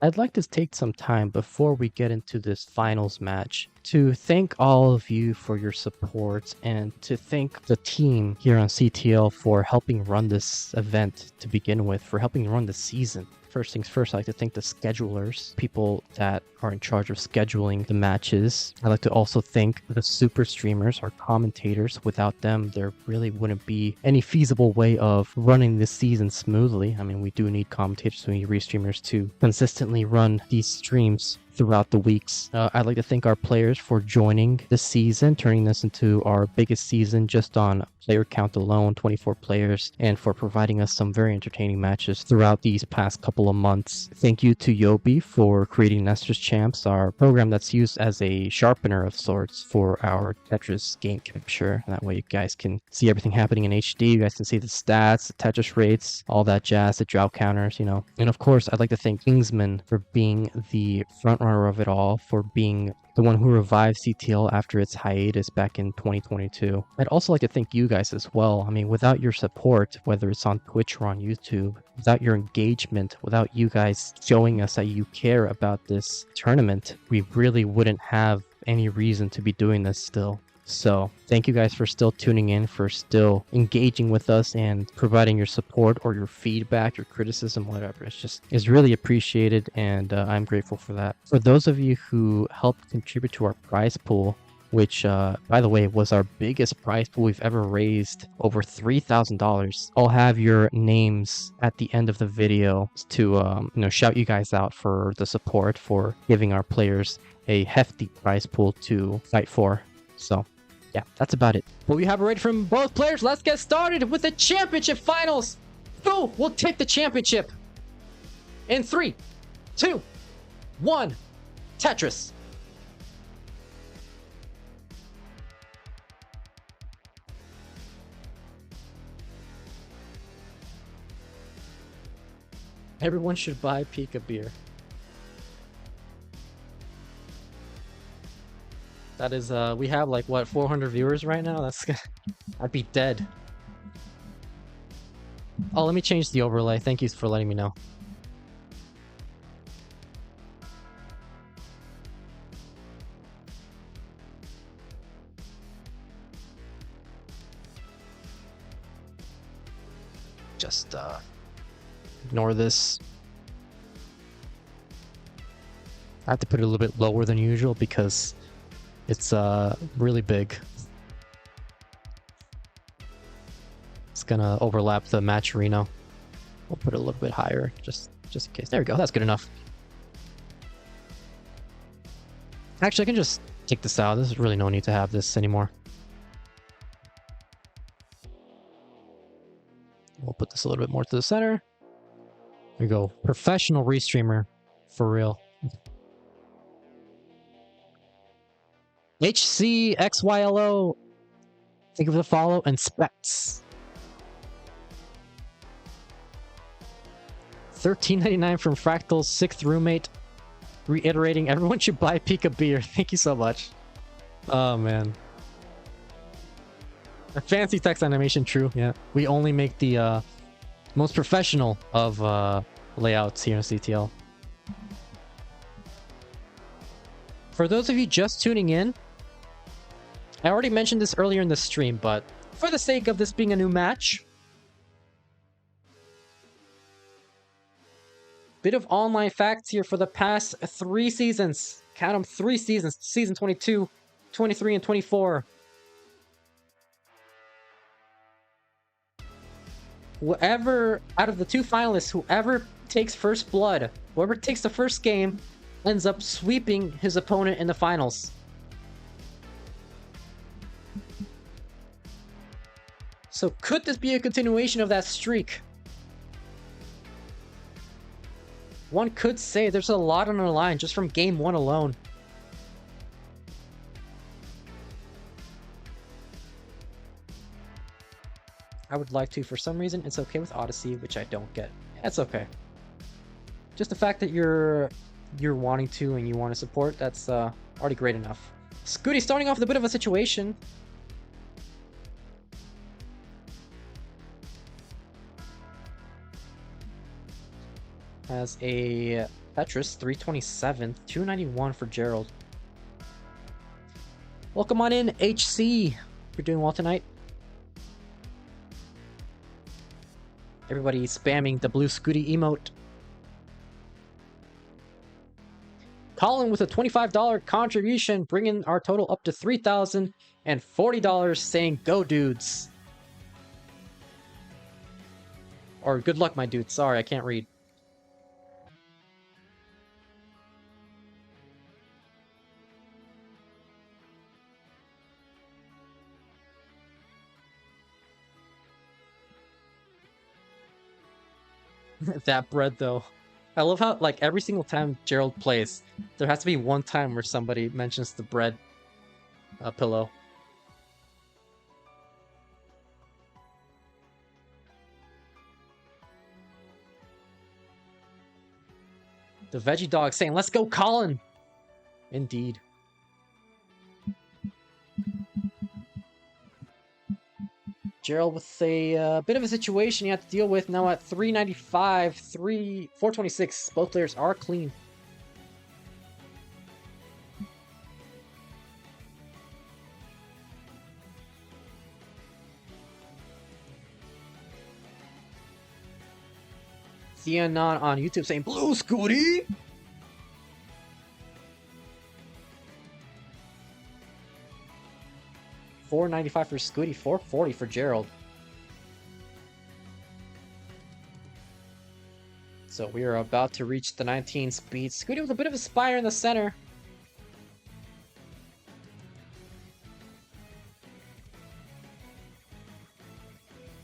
I'd like to take some time before we get into this finals match to thank all of you for your support and to thank the team here on CTL for helping run this event to begin with, for helping run the season. First things first, I'd like to thank the schedulers, people that are in charge of scheduling the matches. I'd like to also thank the super streamers, our commentators. Without them, there really wouldn't be any feasible way of running this season smoothly. I mean, we do need commentators, we need restreamers to consistently run these streams throughout the weeks. I'd like to thank our players for joining the season, turning this into our biggest season just on player count alone, 24 players, and for providing us some very entertaining matches throughout these past couple of months. Thank you to Yobi for creating Nestor's Champs, our program that's used as a sharpener of sorts for our Tetris game capture. That way you guys can see everything happening in HD, you guys can see the stats, the Tetris rates, all that jazz, the drought counters, you know. And of course, I'd like to thank Kingsman for being the front runner of it all, for being the one who revived CTL after its hiatus back in 2022. I'd also like to thank you guys as well. I mean, without your support, whether it's on Twitch or on YouTube, without your engagement, without you guys showing us that you care about this tournament, we really wouldn't have any reason to be doing this still. So thank you guys for still tuning in, for still engaging with us and providing your support or your feedback, your criticism, whatever. It's really appreciated, and I'm grateful for that. For those of you who helped contribute to our prize pool, which by the way was our biggest prize pool we've ever raised, over $3,000. I'll have your names at the end of the video to shout you guys out for the support, for giving our players a hefty prize pool to fight for. So yeah, that's about it. Well, we have it ready from both players. Let's get started with the championship finals. Who will take the championship? In 3, 2, 1, Tetris. Everyone should buy Pika beer. That is, we have like, what, 400 viewers right now? I'd be dead. Oh, let me change the overlay. Thank you for letting me know. Just, ignore this. I have to put it a little bit lower than usual because it's really big. It's gonna overlap the match arena. We'll put it a little bit higher just in case. There we go. That's good enough. Actually, I can just take this out. There's really no need to have this anymore. We'll put this a little bit more to the center. There we go. Professional restreamer for real. HCXYLO, think of the follow and specs. $13.99 from Fractal's 6th roommate, reiterating everyone should buy Pika beer. Thank you so much. Oh man, a fancy text animation. True, yeah. We only make the most professional of layouts here in CTL. For those of you just tuning in, I already mentioned this earlier in the stream, but for the sake of this being a new match, bit of online facts here for the past 3 seasons. Count them, 3 seasons. Season 22, 23, and 24. Whoever, out of the 2 finalists, whoever takes first blood, whoever takes the first game, ends up sweeping his opponent in the finals. So could this be a continuation of that streak? One could say there's a lot on the line just from game 1 alone. I would like to. For some reason, it's okay with Odyssey, which I don't get. That's okay. Just the fact that you're wanting to and you want to support, that's already great enough. Scuti starting off with a bit of a situation. Has a Tetris, 327, 291 for Gerald. Welcome on in, HC. You're doing well tonight. Everybody spamming the blue Scuti emote. Colin with a $25 contribution, bringing our total up to $3,040, saying, "Go, dudes." Or good luck, my dude. Sorry, I can't read. That bread, though. I love how, like, every single time Gerald plays, there has to be one time where somebody mentions the bread pillow. The veggie dog saying, "Let's go, Colin!" Indeed. Gerald with a bit of a situation you have to deal with now at 395, 426. Both players are clean. Theanon on YouTube saying, "Blue Scuti!" $495 for Scuti, $440 for Gerald. So we are about to reach the 19 speed. Scuti with a bit of a spire in the center.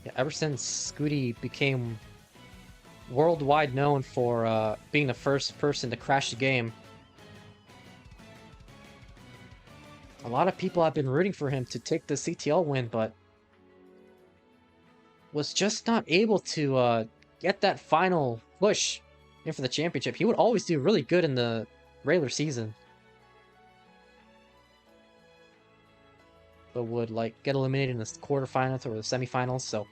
Yeah, ever since Scuti became worldwide known for being the first person to crash the game, a lot of people have been rooting for him to take the CTL win, but was just not able to get that final push in for the championship. He would always do really good in the regular season, but would like get eliminated in the quarterfinals or the semifinals. So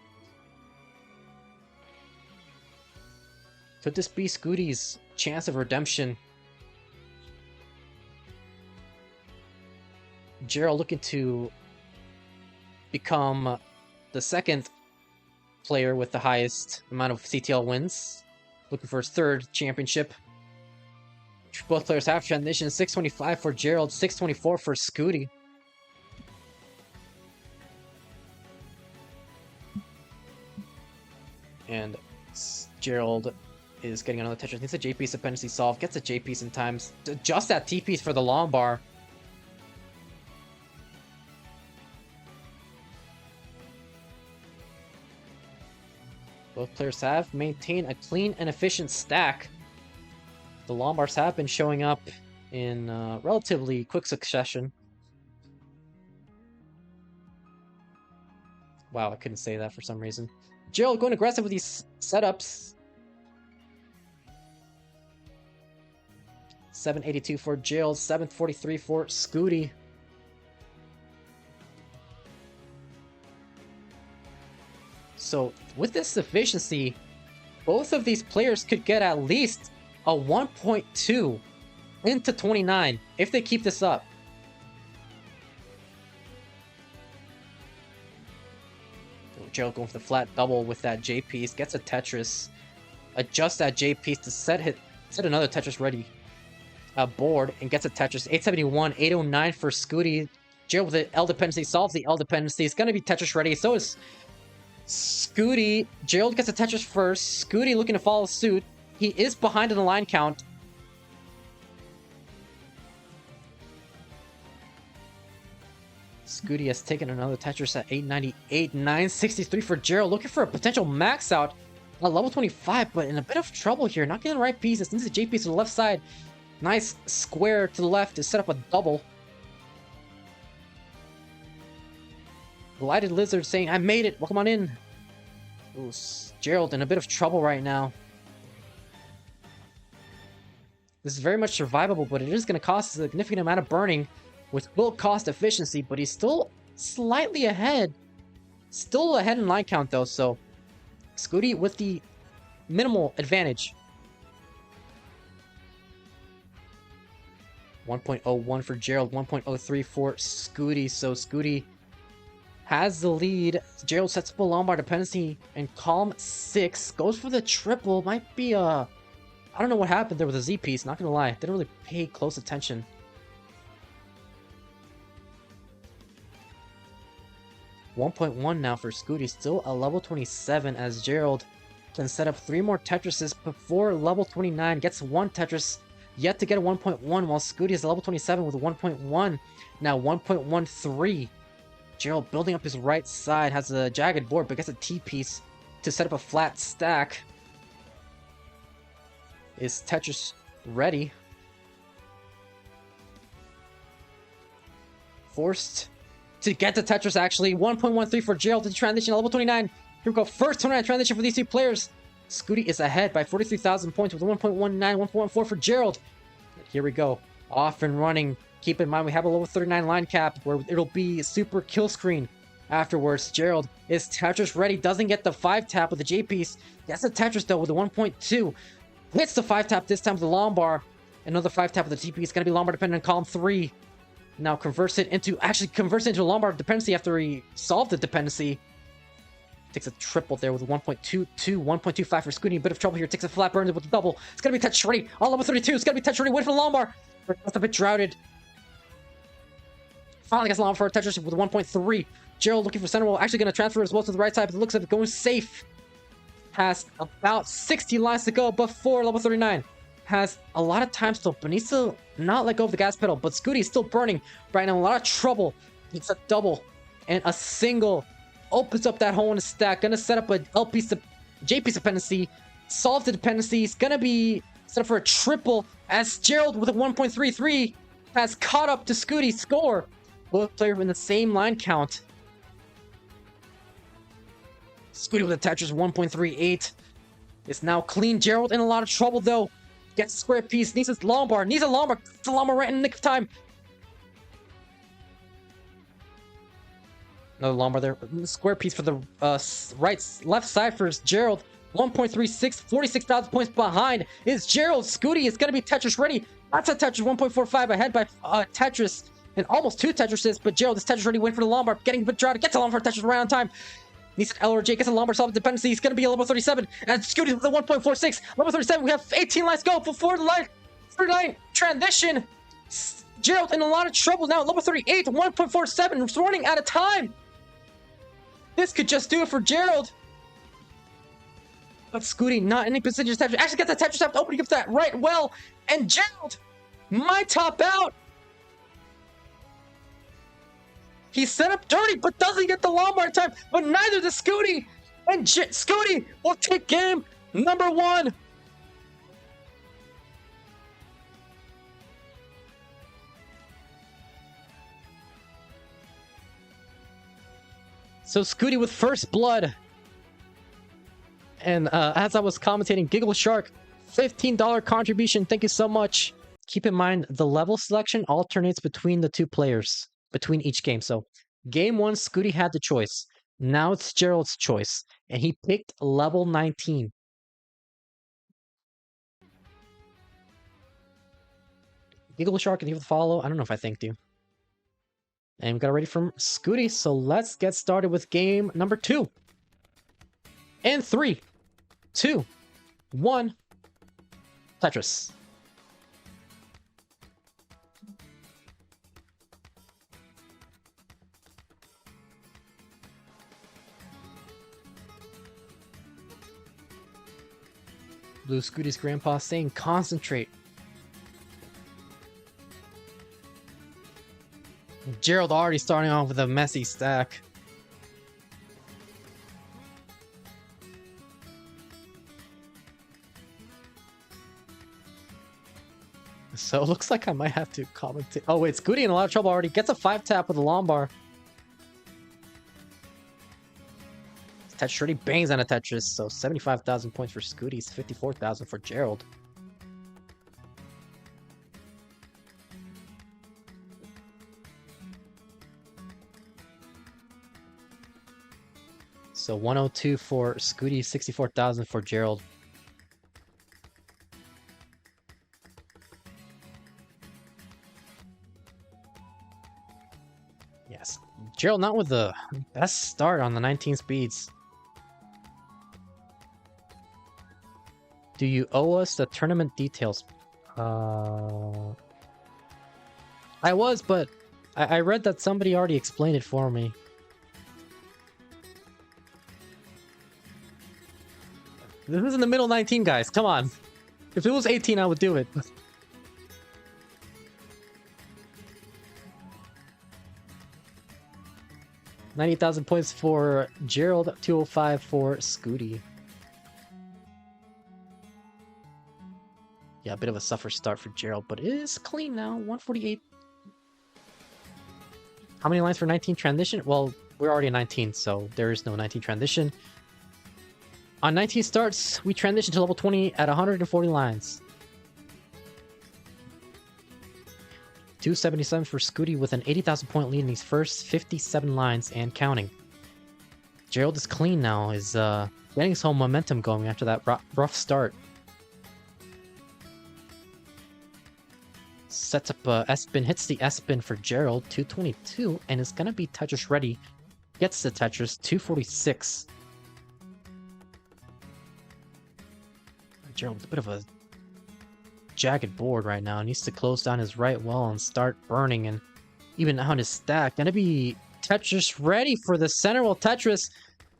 could this be Scuti's chance of redemption? Gerald looking to become the second player with the highest amount of CTL wins, looking for his third championship. Both players have transition. 625 for Gerald, 624 for Scuti. And Gerald is getting another Tetris. Needs a J piece dependency solved. Gets a J piece in times. Just that T piece for the long bar. Both players have maintained a clean and efficient stack. The long bars have been showing up in relatively quick succession. Wow, I couldn't say that for some reason. Gerald going aggressive with these setups. 782 for Gerald, 743 for Scuti. So with this efficiency, both of these players could get at least a 1.2 into 29 if they keep this up. Gerald going for the flat double with that J piece, gets a Tetris, adjusts that J piece to set another Tetris ready board, and gets a Tetris. 871, 809 for Scuti. Gerald with the L dependency solves the L dependency. It's gonna be Tetris ready. So is Scuti. Gerald gets a Tetris first. Scuti looking to follow suit. He is behind in the line count. Scuti has taken another Tetris at 898, 963 for Gerald. Looking for a potential max out at level 25, but in a bit of trouble here. Not getting the right pieces. Needs a J piece to the left side. Nice square to the left to set up a double. Blighted Lizard saying, "I made it. Welcome on in." Ooh, Gerald in a bit of trouble right now. This is very much survivable, but it is going to cost a significant amount of burning with will cost efficiency, but he's still slightly ahead. Still ahead in line count, though, so Scuti with the minimal advantage. 1.01 for Gerald, 1.03 for Scuti. So Scuti has the lead. Gerald sets up a Lombard dependency and column 6. Goes for the triple. Might be a... I don't know what happened there with the Z piece, not gonna lie. Didn't really pay close attention. $1.1 now for Scuti. Still a level 27 as Gerald can set up 3 more Tetrises before level 29. Gets 1 Tetris. Yet to get a 1.1 while Scuti is level 27 with a 1.1. Now 1.13. Gerald building up his right side. Has a jagged board but gets a T-piece to set up a flat stack. Is Tetris ready? Forced to get the Tetris actually. 1.13 for Gerald to transition level 29. Here we go. First 29 transition for these 2 players. Scuti is ahead by 43,000 points with 1.19, 1.14 for Gerald. Here we go. Off and running. Keep in mind we have a level 39 line cap where it'll be super kill screen. Afterwards, Gerald is Tetris ready. Doesn't get the 5 tap with the J piece. Gets the Tetris though with the 1.2. Hits the 5 tap this time with the Lombard. Another 5 tap with the TP. It's going to be Lombard dependent on column 3. Now converts it into a Lombard dependency after he solved the dependency. Takes a triple there with 1.22, 1.25 for Scuti. A bit of trouble here. Takes a flat burn with a double. It's going to be Tetris ready. On level 32. It's going to be Tetris ready. Wait for the Lombard. That's a bit droughted. Finally gets Lombard for a Tetris with 1.3. Gerald looking for center wall. Actually going to transfer as well to the right side. But it looks like it's going safe. Has about 60 lines to go before level 39. Has a lot of time still, but needs to not let go of the gas pedal. But Scuti is still burning right now. A lot of trouble. It's a double and a single. Opens up that hole in the stack. Gonna set up a J piece dependency. Solve the dependency. It's gonna be set up for a triple as Gerald with a 1.33 has caught up to Scuti's score. Both players in the same line count. Scuti with a Tetris 1.38. It's now clean. Gerald in a lot of trouble though. Gets a square piece. Needs a Lombard. Needs a Lombard. It's a Lombard right in the nick of time. Another Lombard there. Square piece for the left side for Gerald. 1.36. 46,000 points behind is Gerald. Scuti is going to be Tetris ready. That's a Tetris 1.45 ahead by Tetris. And almost 2 Tetrises. But Gerald is Tetris ready. Waiting for the Lombard. Getting a bit droughted. Gets a Lombard for Tetris right on time. Needs an L or J, gets a Lombard solve dependency. He's going to be a level 37. And Scuti with a 1.46. Level 37. We have 18 lines go before the line transition. Gerald in a lot of trouble now. Level 38. 1.47. It's running out of time. This could just do it for Gerald. But Scuti not in any position to Tetris. Actually gets the Tetris tap opening up that right well. And Gerald might top out. He's set up dirty, but doesn't get the Lombard time. But neither does Scuti. And Scuti will take game number 1. So Scuti with first blood. And as I was commentating, Giggle Shark, $15 contribution. Thank you so much. Keep in mind, the level selection alternates between the 2 players. Between each game. So game 1, Scuti had the choice. Now it's Gerald's choice. And he picked level 19. Giggle Shark, can you follow? I don't know if I thanked you. And we got it ready from Scuti. So let's get started with game number 2. And 3, 2, 1. Tetris. Blue Scuti's grandpa saying concentrate. Gerald already starting off with a messy stack. So it looks like I might have to commentate. Oh wait, Scuti in a lot of trouble already. Gets a 5 tap with a Lombard. Tetris already bangs on a Tetris, so 75,000 points for Scuti, 54,000 for Gerald. So 102 for Scuti, 64,000 for Gerald. Yes. Gerald not with the best start on the 19 speeds. Do you owe us the tournament details? I was, but I read that somebody already explained it for me. This is in the middle 19, guys. Come on. If it was 18, I would do it. $90,000 points for Gerald, 205 for Scuti. Yeah, a bit of a suffer start for Gerald, but it is clean now. 148. How many lines for 19 transition? Well, we're already at 19, so there is no 19 transition. On 19 starts, we transition to level 20 at 140 lines. 277 for Scuti with an 80,000 point lead in these first 57 lines and counting. Gerald is clean now, is getting his whole momentum going after that rough start. Sets up a S-spin, hits the S-spin for Gerald, 222, and is gonna be Tetris ready. Gets the Tetris, 246. Gerald's a bit of a jagged board right now. Needs to close down his right well and start burning and even out his stack. Gonna be Tetris ready for the center well Tetris.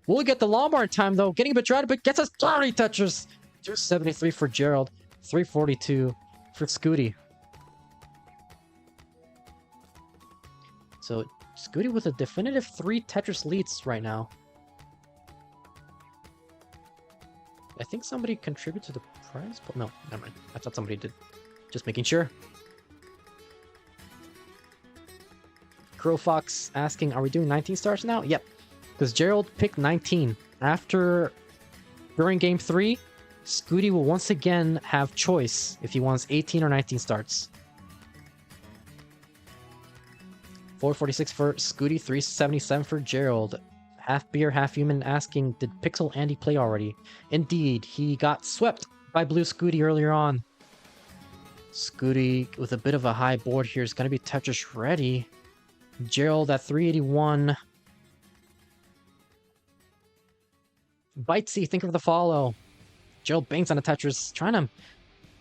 Will get the Lombard time though. Getting a bit dry, but gets us 30 Tetris. 273 for Gerald, 342 for Scuti. So Scuti with a definitive 3 Tetris leads right now. I think somebody contributed to the prize, but no, never mind. I thought somebody did. Just making sure. Crow Fox asking, are we doing 19 stars now? Yep, because Gerald picked 19. During game 3, Scuti will once again have choice if he wants 18 or 19 starts. 446 for Scuti, 377 for Gerald. Half beer, half human asking, did Pixelandy play already? Indeed, he got swept by Blue Scuti earlier on. Scuti with a bit of a high board here is going to be Tetris ready. Gerald at 381. Bitesy, think of the follow. Gerald bangs on a Tetris, trying to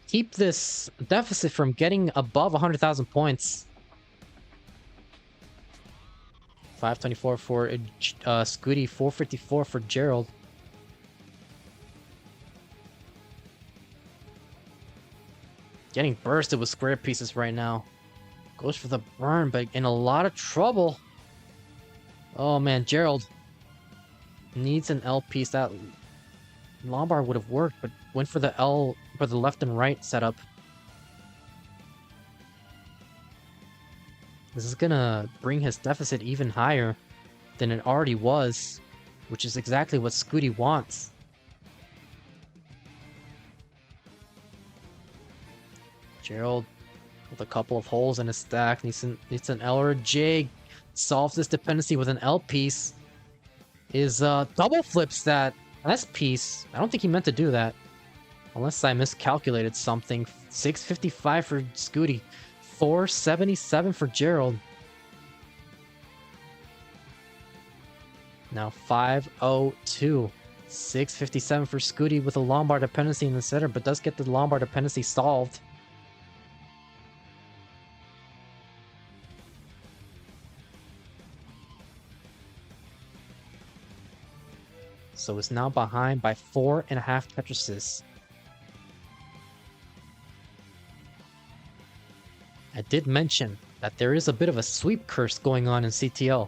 keep this deficit from getting above 100,000 points. 524 for Scuti, 454 for Gerald. Getting bursted with square pieces right now. Goes for the burn, but in a lot of trouble. Oh man, Gerald needs an L piece. That Lombard would have worked, but went for the L for the left and right setup. This is gonna bring his deficit even higher than it already was, which is exactly what Scuti wants. Gerald with a couple of holes in his stack needs an L or a J. Solves this dependency with an L piece. Is double flips that S piece. I don't think he meant to do that, unless I miscalculated something. 655 for Scuti. 477 for Gerald. Now 502. 657 for Scuti with a Lombard dependency in the center, but does get the Lombard dependency solved. So it's now behind by 4.5 Tetrises. I did mention that there is a bit of a sweep curse going on in CTL.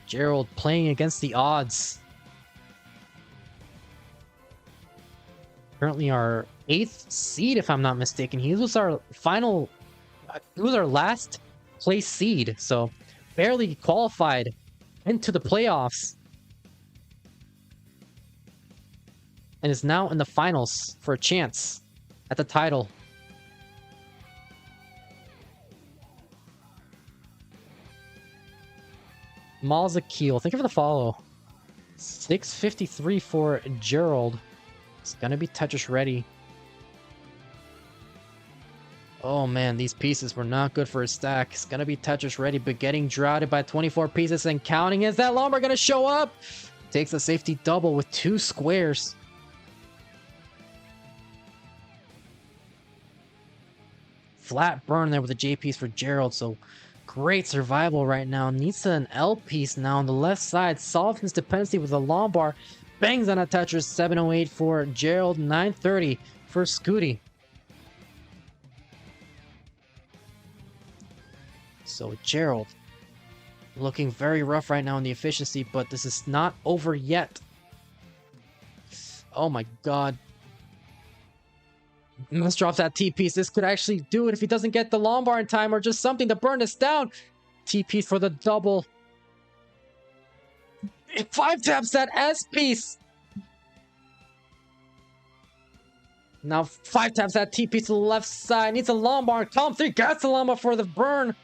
Gerald playing against the odds. Currently our 8th seed, if I'm not mistaken. He was our last place seed, so barely qualified into the playoffs. And is now in the finals for a chance at the title. Malzakil, think of the follow. 653 for Gerald. It's gonna be Tetris ready. Oh man, these pieces were not good for his stack. It's gonna be Tetris ready, but getting droughted by 24 pieces and counting. Is that Lombard gonna show up? Takes a safety double with 2 squares. Flat burn there with a J piece for Gerald, so great survival right now. Needs an L piece now on the left side. Solves his dependency with a Lombard. Bangs on a Tetris. 708 for Gerald, 930 for Scuti. So Gerald looking very rough right now in the efficiency, but this is not over yet. Oh my god. Let's drop that T-piece. This could actually do it if he doesn't get the Lombard in time or just something to burn this down. T-piece for the double. It 5-taps that S-piece. Now 5-taps that T-piece to the left side. Needs a Lombard. Column 3 gets the Lombard for the burn.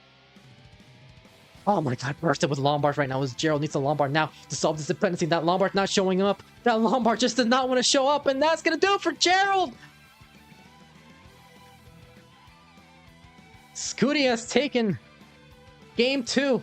Oh my god, bursted with Lombards right now as Gerald needs a Lombard now to solve this dependency. That Lombard not showing up. That Lombard just did not want to show up, and that's gonna do it for Gerald! Scuti has taken game 2.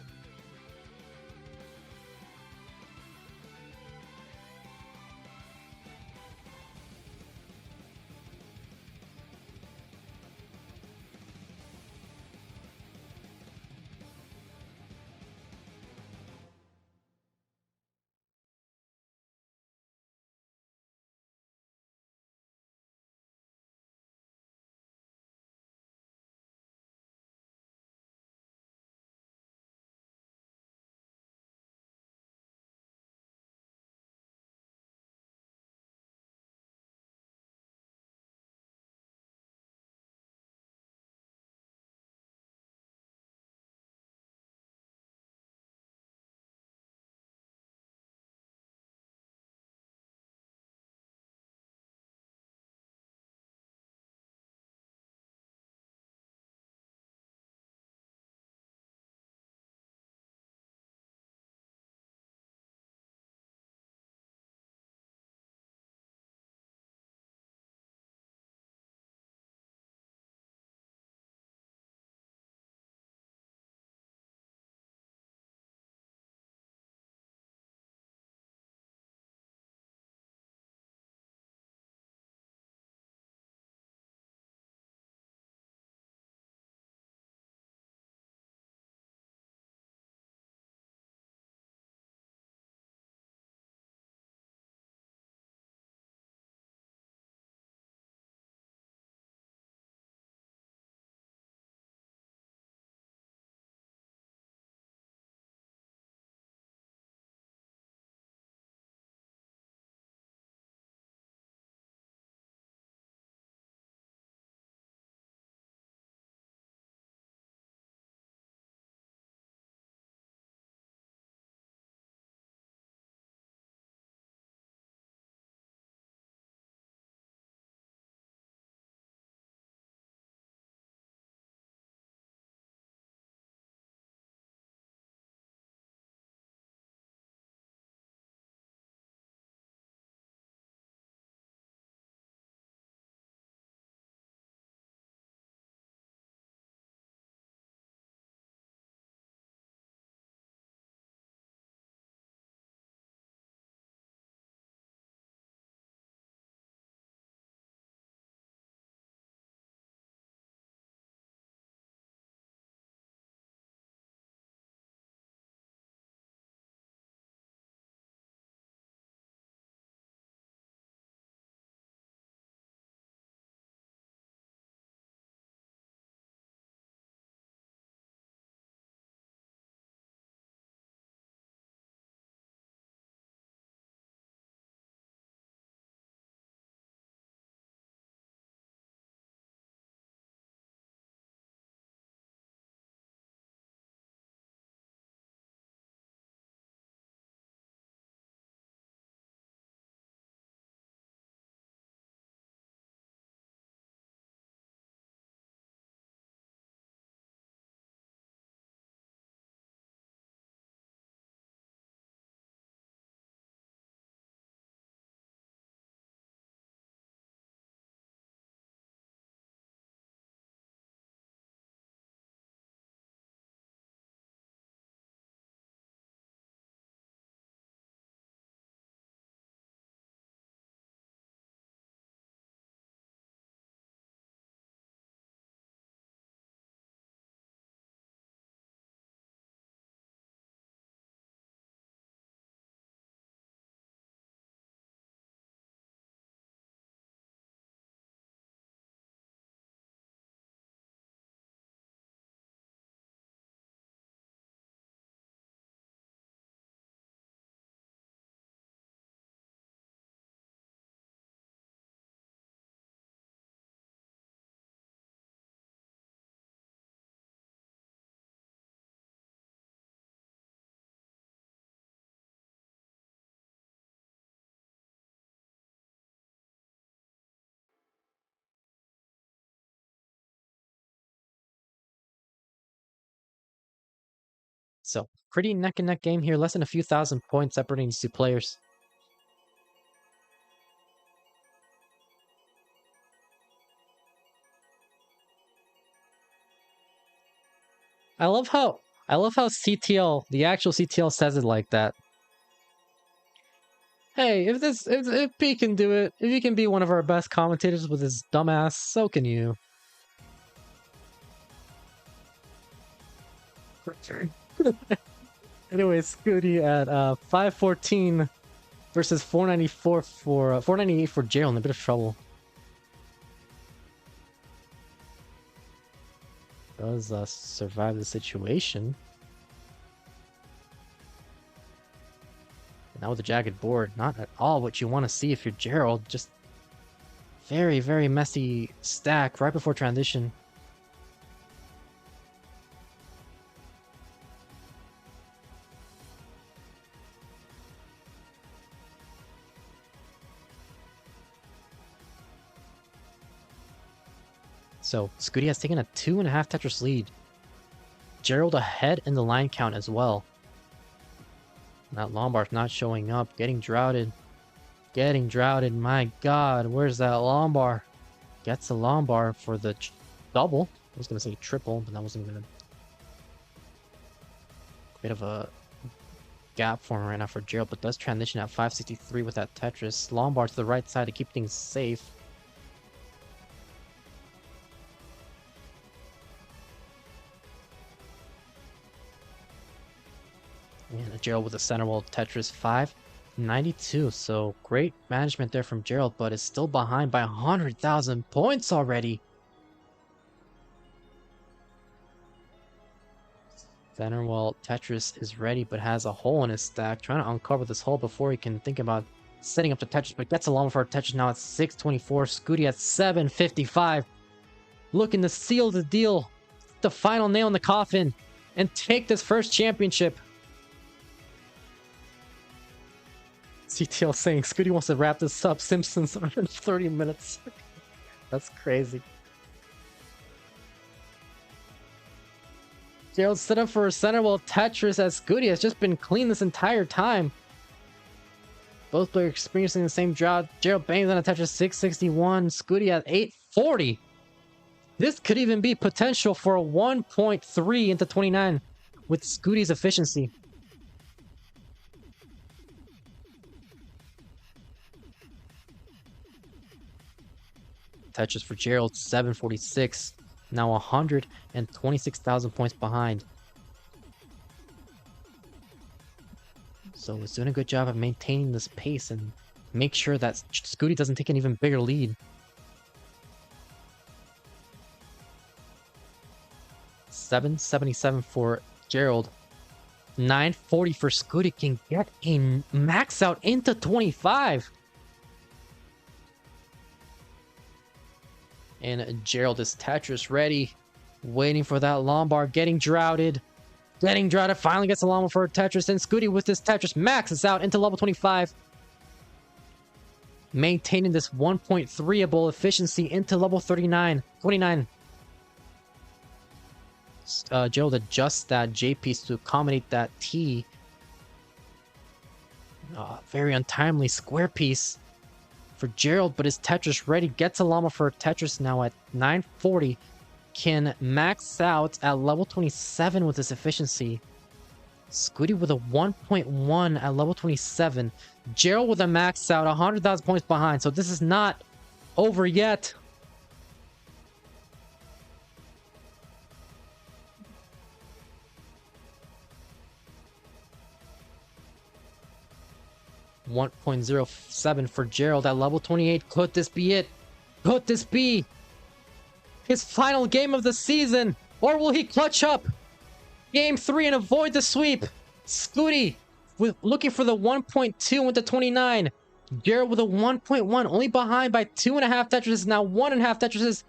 So, pretty neck and neck game here. Less than a few thousand points separating these two players. I love how CTL, the actual CTL, says it like that. Hey, if P can do it, if he can be one of our best commentators with his dumbass, so can you. Anyway, Scuti at 514 versus 494 for 498 for Gerald, in a bit of trouble. Does survive the situation. Now with the jagged board, not at all what you want to see if you're Gerald. Just very, very messy stack right before transition. So Scuti has taken a 2.5 Tetris lead. Gerald ahead in the line count as well. That Lombard's not showing up, getting droughted. Getting droughted, my god, where's that Lombard? Gets the Lombard for the double. I was gonna say triple, but that wasn't gonna... Bit of a gap form right now for Gerald, but does transition at 563 with that Tetris. Lombard to the right side to keep things safe. And Gerald with a center wall Tetris 592. So great management there from Gerald, but is still behind by 100,000 points already. Center wall Tetris is ready, but has a hole in his stack. Trying to uncover this hole before he can think about setting up the Tetris, but gets a long for Tetris now at 624. Scuti at 755. Looking to seal the deal. The final nail in the coffin. And take this first championship. CTL saying Scuti wants to wrap this up. Simpsons under 30 minutes. That's crazy. Gerald set up for a center wall Tetris as Scuti has just been clean this entire time. Both players experiencing the same drought. Gerald bangs on a Tetris 661. Scuti at 840. This could even be potential for a 1.3 into 29 with Scuti's efficiency. Tetris for Gerald, 746. Now 126,000 points behind. So he's doing a good job of maintaining this pace and make sure that Scuti doesn't take an even bigger lead. 777 for Gerald. 940 for Scuti. Can get a max out into 25. And Gerald is Tetris ready. Waiting for that Lombard. Getting droughted. Getting droughted. Finally gets a Lombard for Tetris. And Scuti with this Tetris maxes out into level 25. Maintaining this 1.3able efficiency into level 29. Gerald adjusts that J piece to accommodate that T. Very untimely square piece for Gerald, but his Tetris ready. Gets a llama for Tetris now at 940. Can max out at level 27 with this efficiency. Scuti with a 1.1 at level 27. Gerald with a max out, 100,000 points behind. So this is not over yet. $1.07 for Gerald at level 28. Could this be it? Could this be his final game of the season? Or will he clutch up game 3 and avoid the sweep? Scuti with looking for the 1.2 into 29. Gerald with a 1.1, only behind by 2.5 Tetris. Now 1.5 Tetris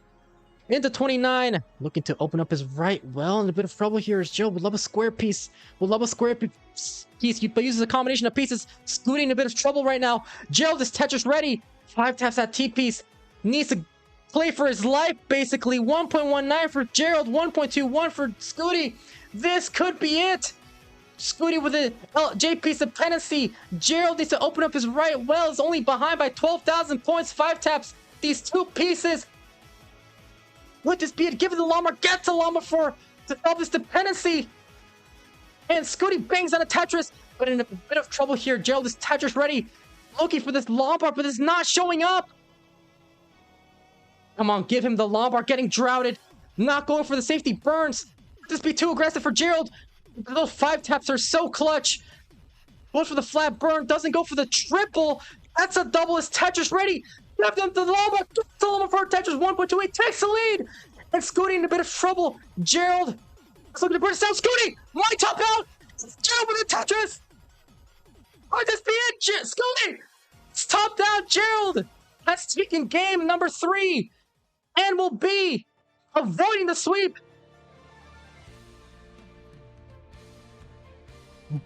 into 29. Looking to open up his right. Well, in a bit of trouble here is Gerald. Would love a square piece. Would love a square piece. He uses a combination of pieces. Scuti in a bit of trouble right now. Gerald is Tetris ready. 5 taps that T piece. Needs to play for his life, basically. 1.19 for Gerald. 1.21 for Scuti. This could be it. Scuti with a JP's dependency. Gerald needs to open up his right well. Is only behind by 12,000 points. 5 taps these 2 pieces. Would this be a give it to Llama? Get to Llama to solve this dependency. And Scuti bangs on a Tetris, but in a bit of trouble here. Gerald is Tetris ready, looking for this Lombard, but it's not showing up. Come on, give him the Lombard, getting droughted. Not going for the safety burns. Would this be too aggressive for Gerald? Those 5 taps are so clutch. Goes for the flat burn, doesn't go for the triple. That's a double as Tetris ready. Left them to the Lombard. The Lombard for Tetris 1.28 takes the lead. And Scuti in a bit of trouble. Gerald is looking to burst down. Scuti might top out. Gerald with a Tetris. Might this be it? Scuti. It's topped out. Gerald has taken game number 3 and will be avoiding the sweep.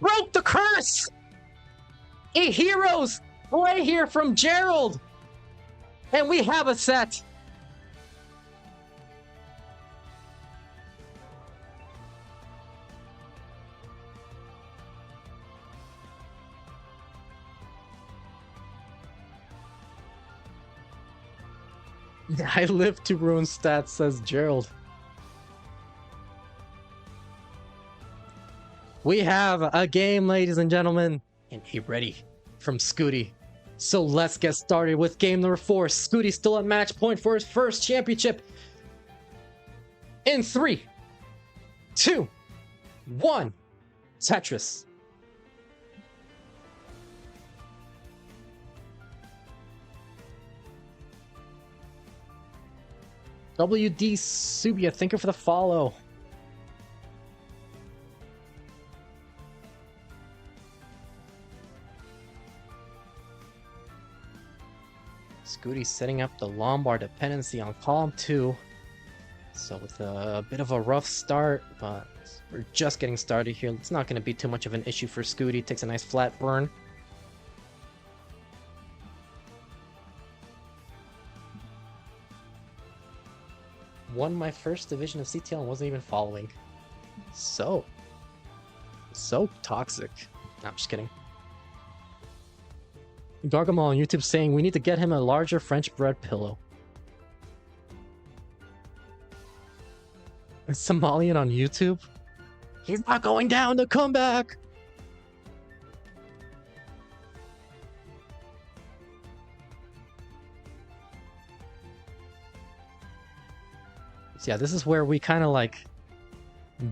Broke the curse. A hero's play here from Gerald. And we have a set. I live to ruin stats, says Gerald. We have a game, ladies and gentlemen, and a ready from Scuti. So let's get started with game number 4. Scuti still at match point for his first championship. In 3, 2, 1, Tetris. WD Subia, thank you for the follow. Scuti setting up the Lombard dependency on column 2. So with a bit of a rough start, but we're just getting started here. It's not going to be too much of an issue for Scuti. Takes a nice flat burn. Won my first division of CTL and wasn't even following. So toxic. No, I'm just kidding. Gargamel on YouTube saying we need to get him a larger French bread pillow. A Somalian on YouTube? He's not going down to come back! So yeah, this is where we kind of like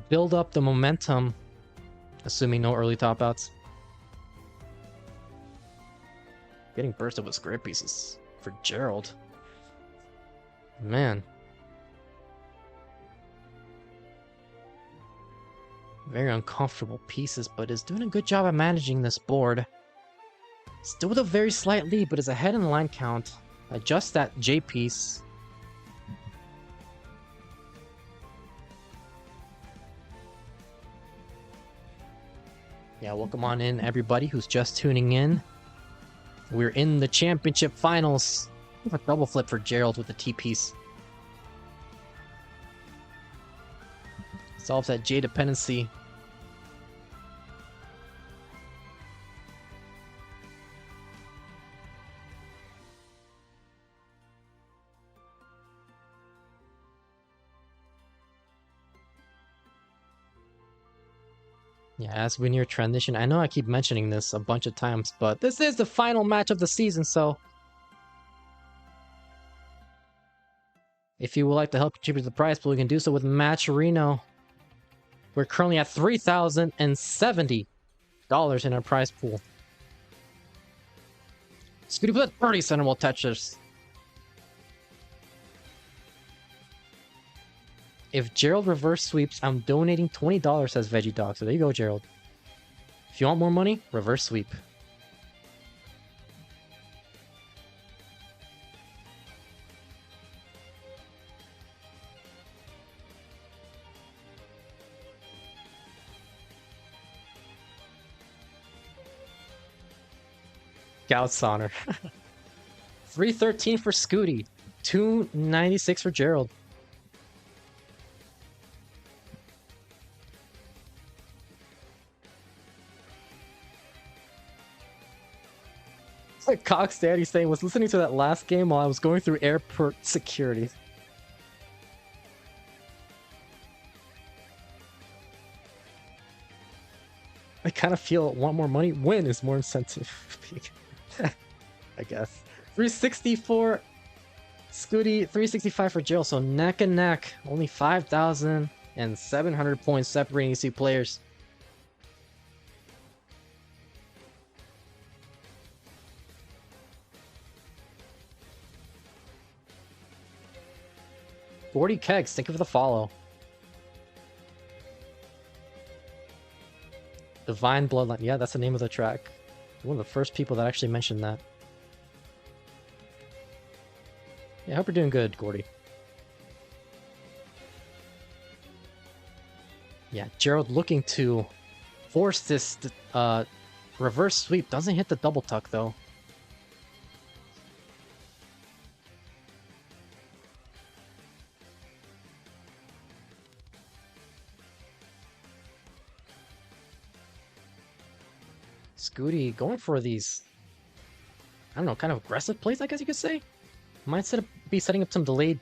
build up the momentum, assuming no early top outs. Getting bursted with square pieces for Gerald. Man. Very uncomfortable pieces, but is doing a good job at managing this board. Still with a very slight lead, but is ahead in the line count. Adjust that J piece. Yeah, welcome on in everybody who's just tuning in. We're in the championship finals. A double flip for Gerald with the T-piece. Solves that J dependency. Yeah, as we near transition, I know I keep mentioning this a bunch of times, but this is the final match of the season, so if you would like to help contribute to the prize pool, you can do so with Match Reno. We're currently at $3,070 in our prize pool. Scuti put 30 centerable Tetris. If Gerald reverse sweeps, I'm donating $20, says Veggie Dog. So there you go, Gerald. If you want more money, reverse sweep. Gout's honor. 313 for Scuti. 296 for Gerald. Cox Daddy saying, was listening to that last game while I was going through airport security. I kind of feel want more money. Win is more incentive. I guess. 360 for Scuti, 365 for Gerald. So neck and neck. Only 5,700 points separating these two players. $40 kegs. Thank you for the follow. Divine Bloodline. Yeah, that's the name of the track. One of the first people that actually mentioned that. Yeah, I hope you're doing good, Gordy. Yeah, Gerald looking to force this reverse sweep. Doesn't hit the double tuck, though. Scuti going for these, I don't know, kind of aggressive plays, I guess you could say. Might be setting up some delayed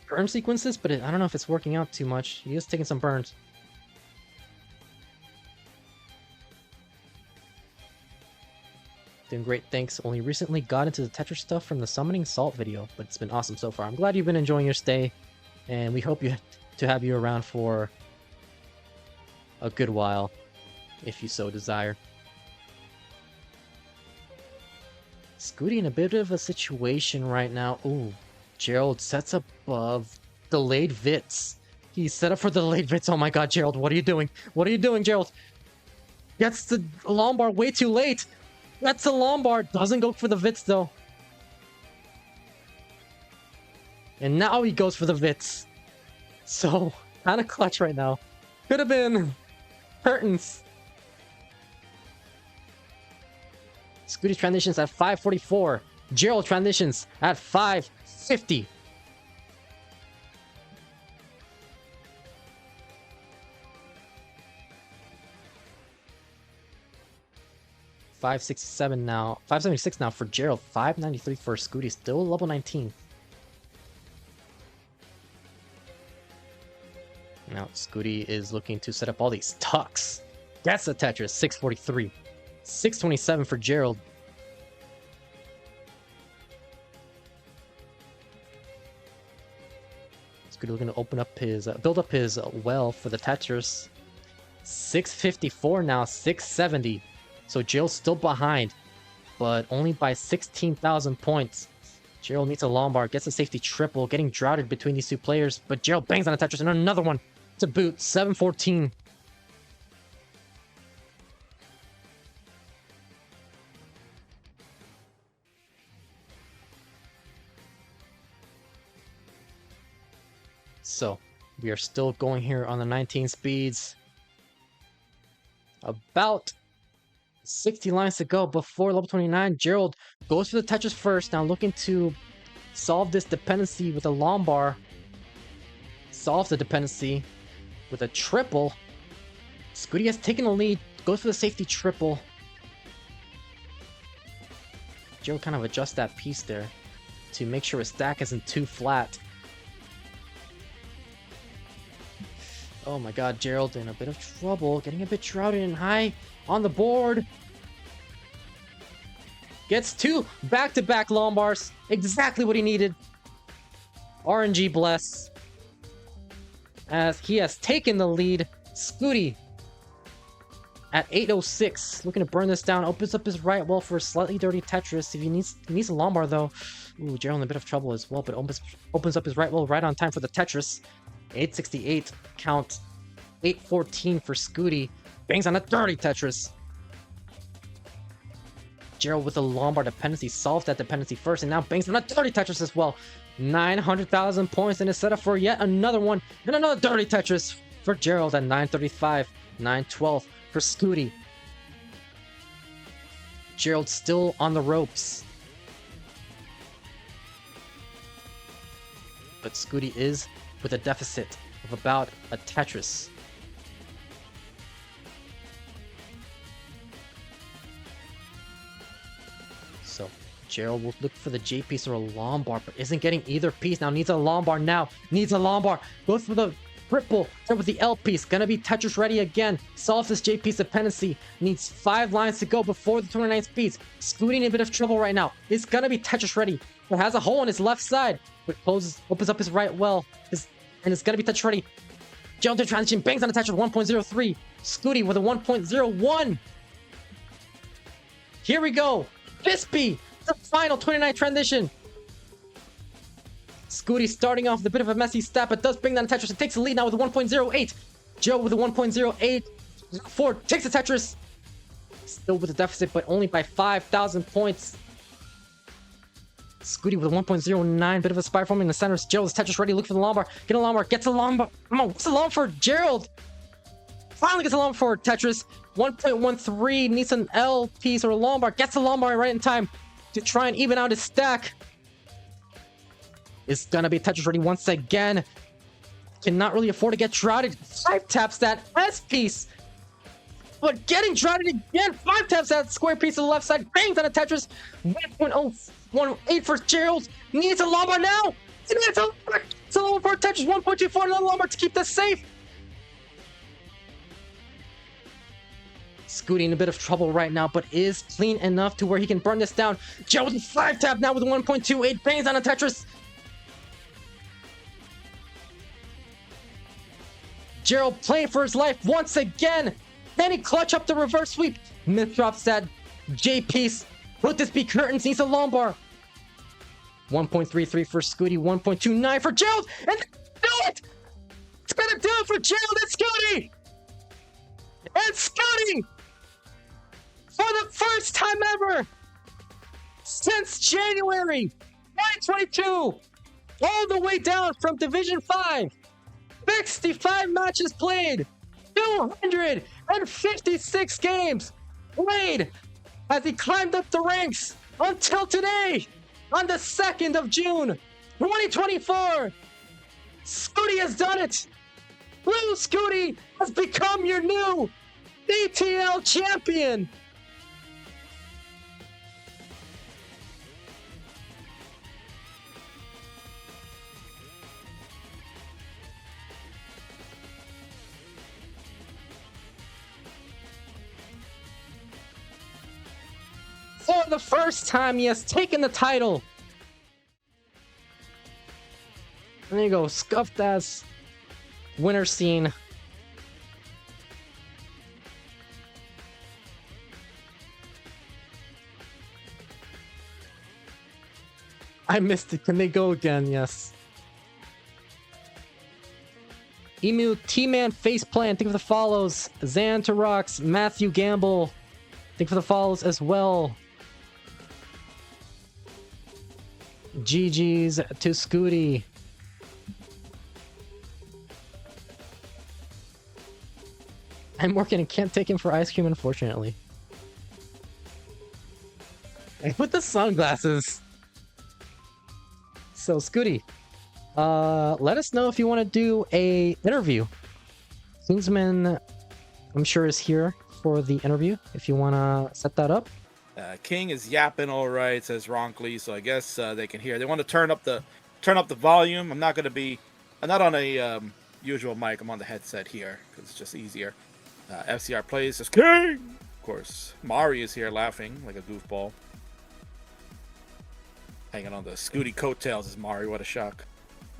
burn sequences, but I don't know if it's working out too much. He is taking some burns. Doing great, thanks. Only recently got into the Tetris stuff from the Summoning Salt video, but it's been awesome so far. I'm glad you've been enjoying your stay, and we hope to have you around for a good while, if you so desire. Scuti in a bit of a situation right now. Ooh, Gerald sets above delayed Vits. He's set up for the delayed Vits. Oh my god, Gerald, what are you doing? What are you doing, Gerald? Gets the Lombard way too late. That's the Lombard. Doesn't go for the Vits, though. And now he goes for the Vits. So, kind of clutch right now. Could have been curtains. Scuti transitions at 5:44. Gerald transitions at 5:50. $567 now. $576 now for Gerald. $593 for Scuti. Still level 19. Now Scuti is looking to set up all these tucks. That's the Tetris. 643. 627 for Gerald. Scuti looking to open up his, build up his well for the Tetris. 654 now, 670. So Gerald's still behind, but only by 16,000 points. Gerald needs a Lombard, gets a safety triple, getting droughted between these two players, but Gerald bangs on a Tetris and another one to boot. 714. So, we are still going here on the 19 speeds. About 60 lines to go before level 29. Gerald goes for the Tetris first, now looking to solve this dependency with a Lombard. Solves the dependency with a triple. Scuti has taken the lead, goes for the safety triple. Gerald kind of adjusts that piece there to make sure his stack isn't too flat. Oh my god, Gerald in a bit of trouble, getting a bit shrouded and high on the board. Gets two back-to-back Lombards. Exactly what he needed. RNG bless. As he has taken the lead. Scuti at 806. Looking to burn this down. Opens up his right wall for a slightly dirty Tetris. If he needs a Lombard though. Ooh, Gerald in a bit of trouble as well, but opens up his right wall right on time for the Tetris. 868 count. 814 for Scuti. Bangs on a dirty Tetris. Gerald with a Lombard dependency solves that dependency first, and now bangs on a dirty Tetris as well. 900,000 points, and is set up for yet another one, and another dirty Tetris for Gerald at 935. 912 for Scuti. Gerald still on the ropes. But Scuti is with a deficit of about a Tetris. Gerald will look for the J piece or a Lombard, but isn't getting either piece. Now needs a Lombard now. Needs a Lombard. Goes for the triple. Start with the L piece. Gonna be Tetris ready again. Solves this J piece dependency. Needs 5 lines to go before the 29th piece. Scuti in a bit of trouble right now. It's gonna be Tetris ready. It has a hole on his left side. But closes, opens up his right well. And it's gonna be Tetris ready. Gerald to transition. Bangs on the Tetris 1.03. Scuti with a 1.01. Here we go. This be the final 29 transition. Scuti starting off with a bit of a messy stat, but does bring down the Tetris and takes the lead now with a 1.08. Joe with a 1.08. Takes the Tetris. Still with a deficit, but only by 5,000 points. Scuti with a 1.09. Bit of a spy forming in the center. Gerald's Tetris ready. Look for the Lombard. Get a Lombard. Gets a Lombard. Come on. What's the Lombard for Gerald? Finally gets a Lombard for Tetris. 1.13. Needs an L piece or a Lombard. Gets a Lombard right in time to try and even out his stack. It's gonna be Tetris ready once again. Cannot really afford to get droughted. 5 taps that S piece. But getting droughted again. 5 taps that square piece to the left side. Bangs on a Tetris. 1.018 for Gerald. Needs a Lombard now. He needs a Lombard. It's a Lombard for Tetris. 1.24. Another Lombard to keep this safe. Scuti in a bit of trouble right now, but is clean enough to where he can burn this down. Gerald with 5 tap now with 1.28. Bangs on a Tetris. Gerald playing for his life once again. Then he clutch up the reverse sweep. Myth drops that J piece. Would this be curtains? Needs a Lombard. 1.33 for Scuti. 1.29 for Gerald. And do it! It's gonna do it for Gerald and Scuti! And Scuti! For the first time ever since January 2022, all the way down from Division 5, 65 matches played, 256 games played as he climbed up the ranks until today, on the 2nd of June, 2024. Scuti has done it. Blue Scuti has become your new CTL champion. For the first time, he has taken the title. And there you go, scuffed ass winner scene. I missed it. Can they go again? Yes. Emu, T-Man, Faceplant. Think of the follows. Xantarox, Matthew Gamble. Think for the follows as well. GG's to Scuti. I'm working and can't take him for ice cream, unfortunately. With the sunglasses. So, Scuti, let us know if you want to do a interview. Kingsman, I'm sure, is here for the interview. If you want to set that up. King is yapping all right, says Ronkley, so I guess they can hear. They want to turn up the volume. I'm not on a usual mic. I'm on the headset here because it's just easier. FCR plays, says King. Of course, Mari is here laughing like a goofball, hanging on the Scuti coattails. Is Mari? What a shock!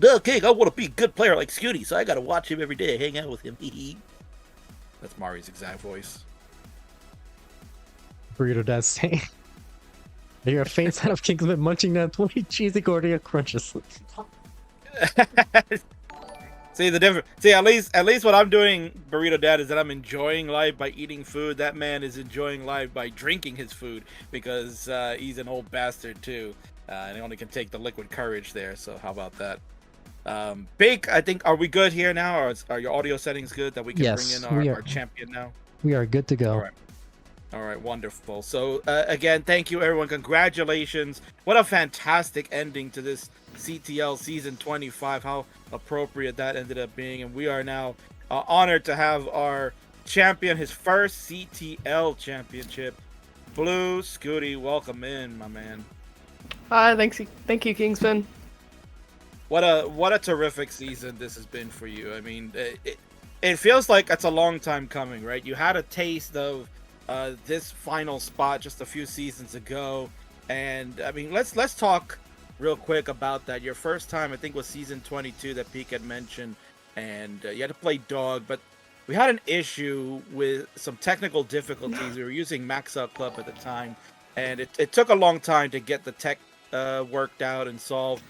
Duh, King, I want to be a good player like Scuti, so I got to watch him every day, hang out with him. That's Mari's exact voice. Burrito Dad saying, "You're a faint sign of Kingsman munching down 20 cheesy Gordia crunches." See the difference. See, at least what I'm doing, Burrito Dad, is that I'm enjoying life by eating food. That man is enjoying life by drinking his food because he's an old bastard too, and he only can take the liquid courage there. So how about that? Bake, I think, are we good here now? Or are your audio settings good that we can bring in our champion now? We are good to go. All right, wonderful. So, again, thank you, everyone. Congratulations. What a fantastic ending to this CTL Season 25. How appropriate that ended up being. And we are now honored to have our champion, his first CTL championship, Blue Scuti. Welcome in, my man. Hi, thank you, Kingsman. What a terrific season this has been for you. I mean, it feels like it's a long time coming, right? You had a taste of this final spot just a few seasons ago, and I mean, let's talk real quick about that. Your first time, I think, was season 22 that Peek had mentioned, and you had to play dog, but we had an issue with some technical difficulties. We were using Max Out Club at the time, and it took a long time to get the tech worked out and solved.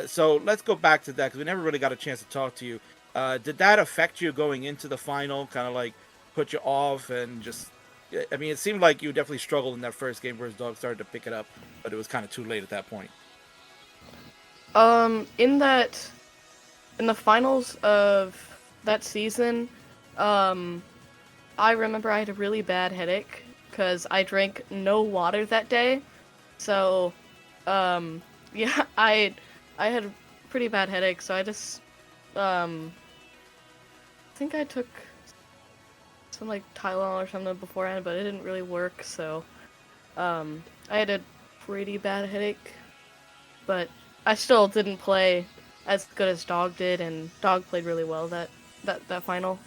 So let's go back to that because we never really got a chance to talk to you. Did that affect you going into the final? Kind of like put you off and just. I mean, it seemed like you definitely struggled in that first game where his dog started to pick it up, but it was kind of too late at that point. In the finals of that season, I remember I had a really bad headache because I drank no water that day. So, yeah, I had a pretty bad headache, so I just, I think I took some like Tylenol or something beforehand, but it didn't really work. So, I had a pretty bad headache, but I still didn't play as good as Dog did, and Dog played really well that final.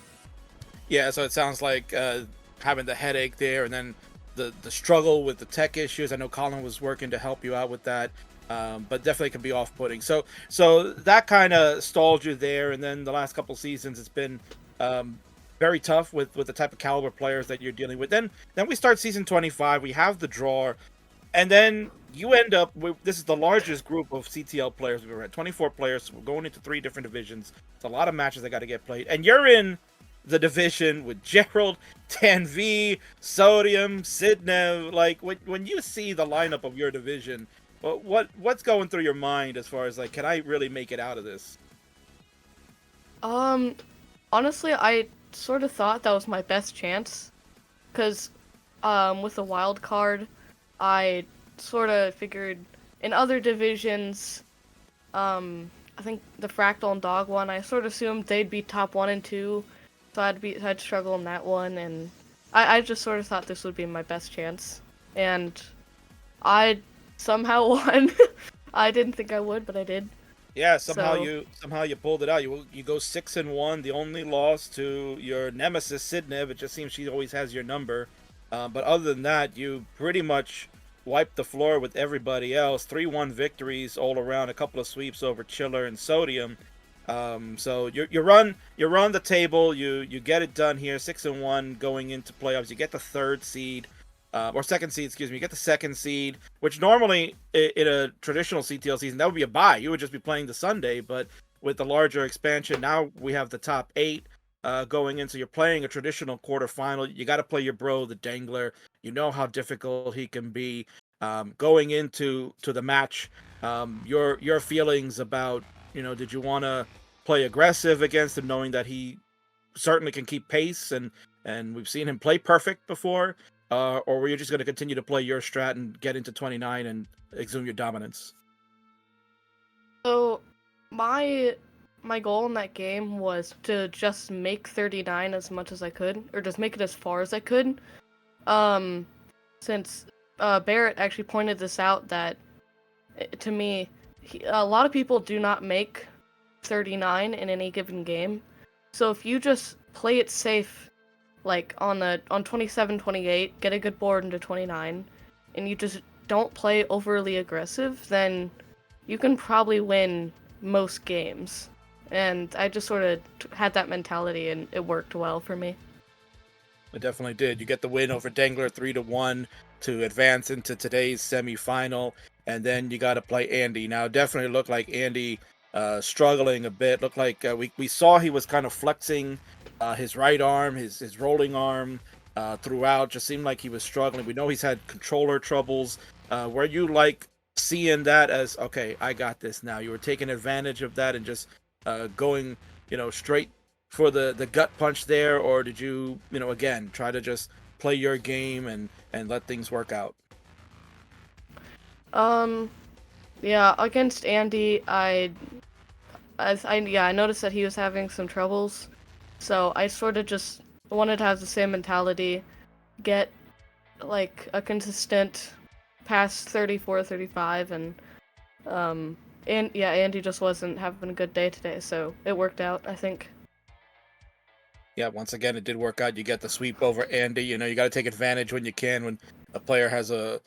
Yeah, so it sounds like having the headache there, and then the struggle with the tech issues. I know Colin was working to help you out with that, but definitely can be off-putting. So that kind of stalled you there, and then the last couple seasons, it's been very tough with the type of caliber players that you're dealing with. Then we start season 25. We have the draw, and then you end up with this is the largest group of CTL players we've ever had. 24 players. So we're going into 3 different divisions. It's a lot of matches that got to get played, and you're in the division with Gerald, Tanvi, Sodium, Sidnev. Like when you see the lineup of your division, what's going through your mind as far as like, can I really make it out of this? Um, Honestly, I sort of thought that was my best chance, cause with the wild card, I sort of figured in other divisions, I think the Fractal and Dog one, I sort of assumed they'd be top 1 and 2, so I'd struggle in that one, and I just sort of thought this would be my best chance, and I somehow won. I didn't think I would, but I did. Yeah, So, somehow you pulled it out. You go 6-1. The only loss to your nemesis Sidnev. It just seems she always has your number. But other than that, you pretty much wiped the floor with everybody else. 3-1 victories all around. A couple of sweeps over Chiller and Sodium. So you run the table. You get it done here. 6-1 going into playoffs. You get the 3rd seed. Or 2nd seed, excuse me. You get the 2nd seed, which normally in a traditional CTL season that would be a bye. You would just be playing the Sunday, but with the larger expansion, now we have the top 8 going in. So you're playing a traditional quarterfinal. You got to play your bro, the Dangler. You know how difficult he can be. Going into the match, your feelings about did you want to play aggressive against him, knowing that he certainly can keep pace and we've seen him play perfect before, or were you just going to continue to play your strat and get into 29 and exhume your dominance? so my goal in that game was to just make 39 as much as I could, or just make it as far as I could. Um, since Barrett actually pointed this out that to me, a lot of people do not make 39 in any given game. So if you just play it safe, like on 27, 28, get a good board into 29, and you just don't play overly aggressive, then you can probably win most games. And I just sort of had that mentality, and it worked well for me. It definitely did. You get the win over Dangler 3-1 to advance into today's semifinal, and then you got to play Andy. Now, it definitely looked like Andy struggling a bit. Looked like we saw he was kind of flexing his right arm, his rolling arm throughout. Just seemed like he was struggling. We know he's had controller troubles. Were you like seeing that as okay? I got this now. You were taking advantage of that and just going, straight for the gut punch there, or did you, again try to just play your game and let things work out? Um, yeah, against Andy, I noticed that he was having some troubles, so I sort of just wanted to have the same mentality, get like a consistent past 34, 35, and yeah, Andy just wasn't having a good day today, so it worked out, I think. Yeah, once again, it did work out. You get the sweep over Andy. You know, you got to take advantage when you can. When a player has a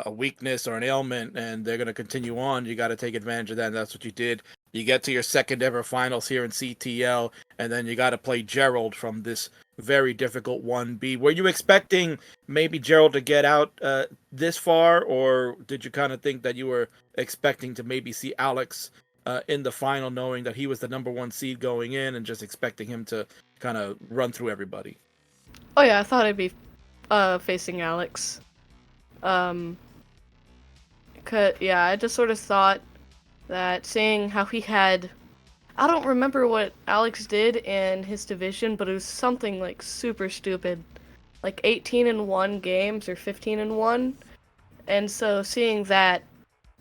weakness or an ailment and they're going to continue on, you got to take advantage of that. And that's what you did. You get to your second ever finals here in CTL, and then you got to play Gerald from this very difficult 1B. Were you expecting maybe Gerald to get out this far, or did you kind of think that you were expecting to maybe see Alex in the final, knowing that he was the number 1 seed going in and just expecting him to kind of run through everybody? Oh yeah, I thought I'd be facing Alex. Yeah, I just sort of thought that seeing how he had, I don't remember what Alex did in his division, but it was something like super stupid, like 18-1 games or 15-1, and so seeing that,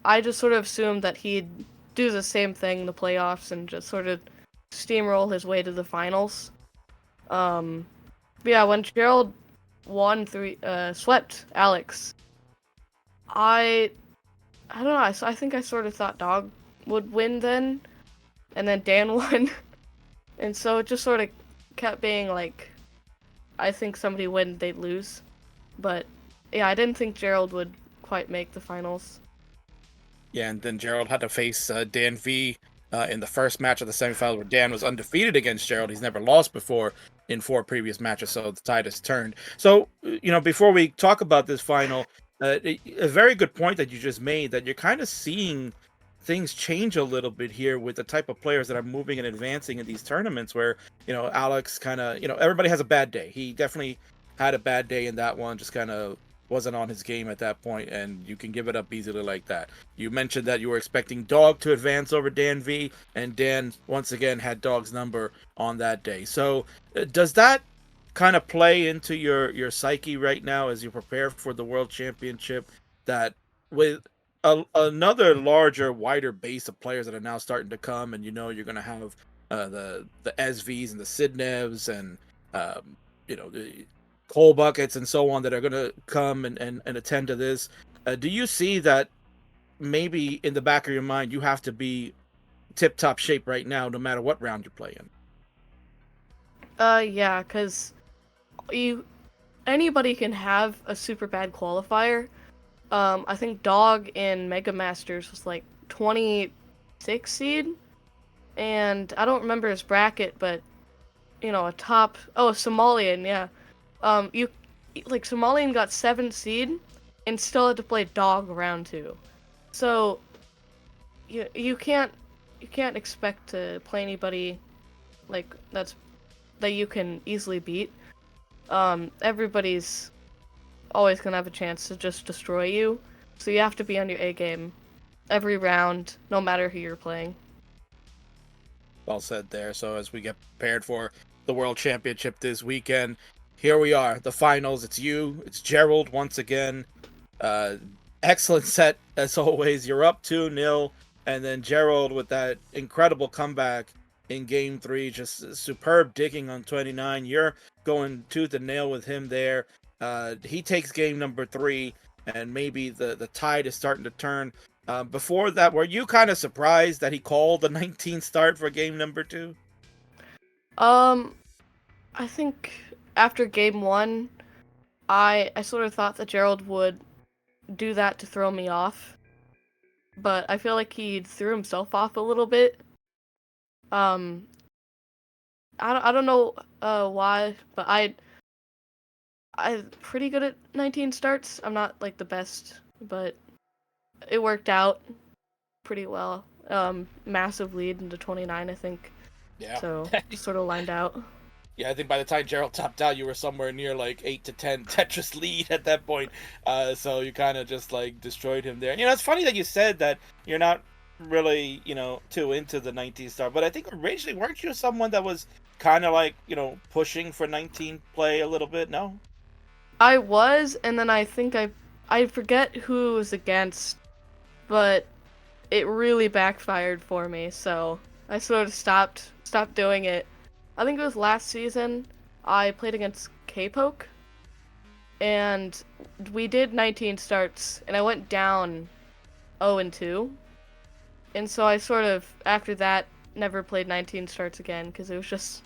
I just sort of assumed that he'd do the same thing in the playoffs and just sort of steamroll his way to the finals. But yeah, when Gerald swept Alex, I don't know. I think I sort of thought Dog would win then, and then Dan won, and so it just sort of kept being like, I think somebody win, they'd lose, but yeah, I didn't think Gerald would quite make the finals. Yeah, and then Gerald had to face Dan V in the first match of the semifinal, where Dan was undefeated against Gerald. He's never lost before in 4 previous matches, so the tide has turned. So, you know, before we talk about this final, a very good point that you just made, that you're kind of seeing things change a little bit here with the type of players that are moving and advancing in these tournaments, where, you know, Alex kind of, you know, everybody has a bad day. He definitely had a bad day in that one, just kind of wasn't on his game at that point, and you can give it up easily like that. You mentioned that you were expecting Dog to advance over Dan V, and Dan once again had Dog's number on that day. So does that kind of play into your psyche right now as you prepare for the World Championship, that with another larger, wider base of players that are now starting to come, and you know you're going to have the SVs and the Sidnevs and you know, the coal buckets and so on that are going to come and attend to this. Do you see that maybe in the back of your mind you have to be tip-top shape right now no matter what round you play in? Yeah, because anybody can have a super bad qualifier. I think Dog in Mega Masters was like 26 seed, and I don't remember his bracket, but you know, a Somalian, yeah. You like Somalian got 7th seed and still had to play Dog round 2. So you can't expect to play anybody like that you can easily beat. Everybody's always gonna have a chance to just destroy you, so you have to be on your A game every round, no matter who you're playing. Well said there. So as we get prepared for the World Championship this weekend, here we are, the finals. It's it's Gerald once again. Excellent set as always. You're up 2-0, and then Gerald with that incredible comeback in Game 3, just superb digging on 29. You're going tooth and nail with him there. He takes game number 3, and maybe the tide is starting to turn. Before that, were you kind of surprised that he called the 19 start for game number 2? I think after game 1, I sort of thought that Gerald would do that to throw me off, but I feel like he threw himself off a little bit. I don't know why, but I'm pretty good at 19 starts. I'm not like the best, but it worked out pretty well. Massive lead into 29, I think. Yeah. So just sort of lined out. Yeah, I think by the time Gerald topped out, you were somewhere near like 8 to 10 Tetris lead at that point. So you kind of just like destroyed him there. You know, it's funny that you said that you're not really, you know, too into the 19 star, but I think originally weren't you someone that was kind of like, you know, pushing for 19 play a little bit? No? I was, and then I think I forget who it was against, but it really backfired for me. So I sort of stopped doing it. I think it was last season. I played against K-Poke, and we did 19 starts, and I went down 0-2, and so I sort of after that never played 19 starts again because it was just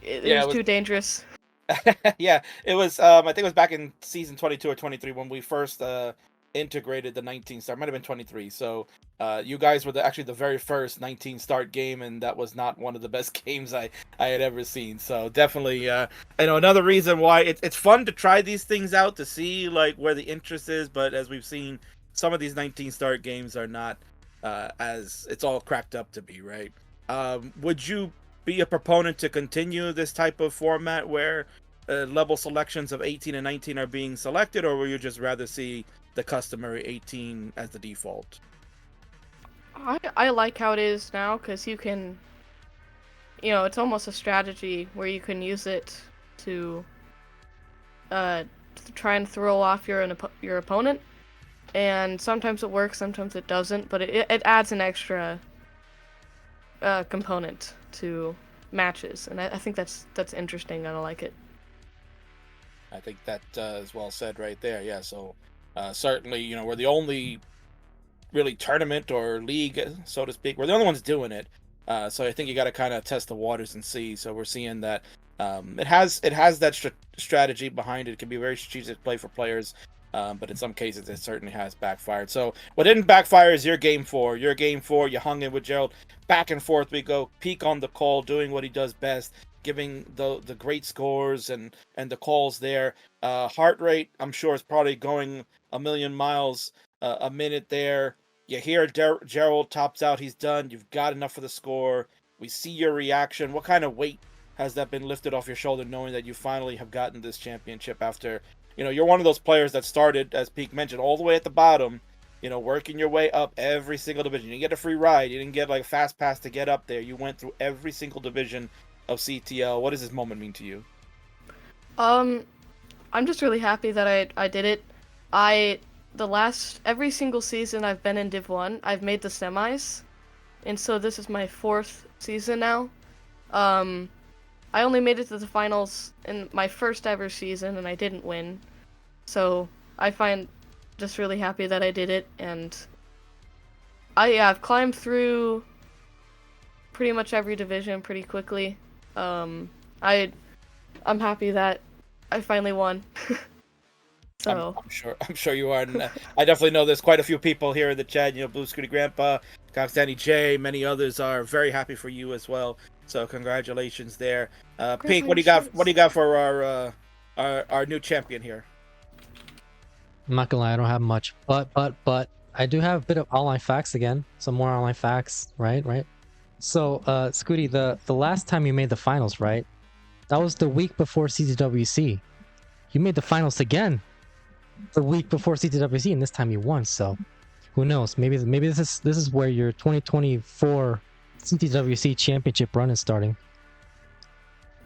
it was too dangerous. Yeah, it was. I think it was back in season 22 or 23 when we first integrated the 19 start. Might have been 23. So you guys were actually the very first 19 start game, and that was not one of the best games I had ever seen. So definitely, another reason why it's fun to try these things out to see like where the interest is. But as we've seen, some of these 19 start games are not as it's all cracked up to be, right? Would you be a proponent to continue this type of format where level selections of 18 and 19 are being selected, or would you just rather see the customary 18 as the default? I like how it is now because you can, it's almost a strategy where you can use it to try and throw off your opponent, and sometimes it works, sometimes it doesn't, but it adds an extra component to matches, and I think that's interesting, and I like it. I think that is well said right there. Yeah, so certainly, we're the only really tournament or league, so to speak. We're the only ones doing it. So I think you got to kind of test the waters and see. So we're seeing that it has that strategy behind it. It can be a very strategic play for players, but in some cases it certainly has backfired. So what didn't backfire is your game 4. Your game 4, you hung in with Gerald. Back and forth we go. Peek on the call, doing what he does best, giving the great scores and the calls there. Heart rate, I'm sure, is probably going a million miles a minute there. You hear Gerald tops out, he's done. You've got enough for the score. We see your reaction. What kind of weight has that been lifted off your shoulder, knowing that you finally have gotten this championship after, you're one of those players that started, as Peek mentioned, all the way at the bottom, working your way up every single division. You didn't get a free ride. You didn't get like a fast pass to get up there. You went through every single division of CTL. What does this moment mean to you? I'm just really happy that I did it. Every single season I've been in Div 1, I've made the semis, and so this is my 4th season now. I only made it to the finals in my first ever season, and I didn't win. So I find just really happy that I did it, and I've climbed through pretty much every division pretty quickly. I'm happy that I finally won. So I'm sure you are. And I definitely know there's quite a few people here in the chat. Blue Scuti Grandpa, Coxdanny J, many others are very happy for you as well. So congratulations there. Peek, what do you got? What do you got for our new champion here? I'm not gonna lie, I don't have much, but I do have a bit of online facts again. Some more online facts, right? So, Scuti, the last time you made the finals, right? That was the week before CTWC. You made the finals again the week before CTWC, and this time you won. So, who knows? Maybe this is where your 2024 CTWC championship run is starting.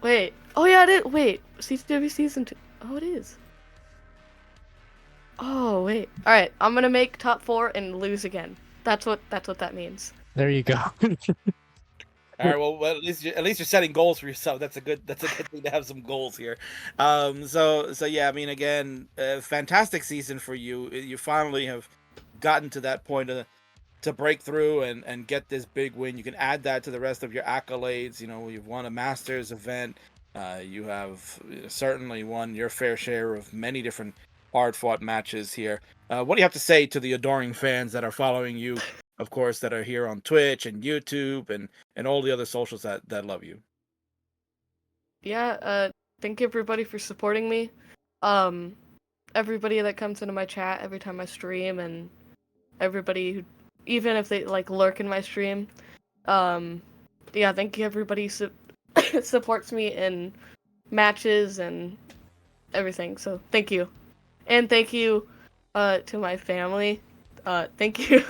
Wait. Oh yeah, it is. Wait, CTWC season 2. Oh, it is. Oh wait. All right, I'm gonna make top 4 and lose again. That's what that means. There you go. All right. Well, at least you're setting goals for yourself. That's a good thing to have some goals here. So yeah. I mean, again, fantastic season for you. You finally have gotten to that point to break through and get this big win. You can add that to the rest of your accolades. You've won a Masters event. You have certainly won your fair share of many different hard-fought matches here. What do you have to say to the adoring fans that are following you? Of course, that are here on Twitch and YouTube and all the other socials that love you. Yeah, thank you everybody for supporting me. Everybody that comes into my chat every time I stream, and everybody who, even if they like lurk in my stream. Yeah, thank you everybody supports me in matches and everything. So thank you. And thank you to my family. Thank you.